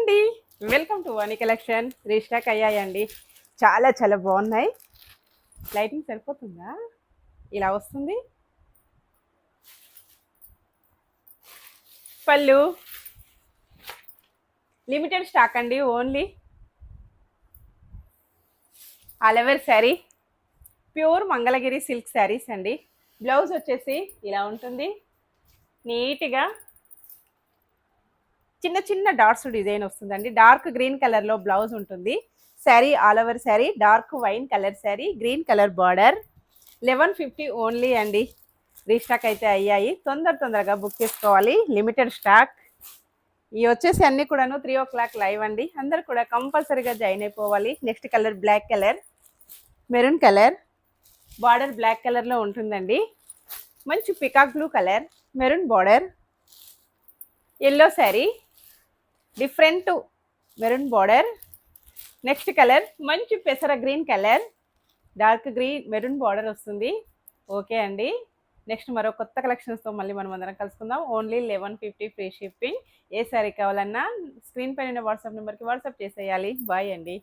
అండి, welcome to Vani collection. Restock అయ్యాయండి. చాలా చాలా బాగున్నాయి. లైటింగ్ సరిపోతుందా? ఇలా వస్తుంది. పళ్ళు లిమిటెడ్ స్టాక్ అండి. Only all over sari, pure Mangalagiri silk saris అండి. బ్లౌజ్ వచ్చేసి ఇలా ఉంటుంది. నీట్గా చిన్న చిన్న డాట్స్ డిజైన్ వస్తుందండి. డార్క్ గ్రీన్ కలర్లో బ్లౌజ్ ఉంటుంది. Sari all over sari dark wine colour sari, green colour border. 1150 only అండి. రీస్టాక్ అయితే అయ్యాయి. తొందరగా బుక్ చేసుకోవాలి. Limited stock. ఇవి వచ్చేసి అన్నీ కూడాను 3 o'clock లైవ్ అండి. అందరు కూడా కంపల్సరీగా జాయిన్ అయిపోవాలి. Next colour black colour, maroon colour, border black కలర్లో ఉంటుందండి. మంచి peacock blue colour, maroon border, yellow sari, different maroon border. Next colour మంచి పెసర green colour, dark green maroon border వస్తుంది. ఓకే అండి. నెక్స్ట్ మరో కొత్త కలెక్షన్స్తో మళ్ళీ మనం అందరం కలుసుకుందాం. Only 1150 free shipping. ఏ శారీ కావాలన్నా స్క్రీన్ పైన వాట్సాప్ నెంబర్కి వాట్సాప్ చేసేయాలి. బాయ్ అండి.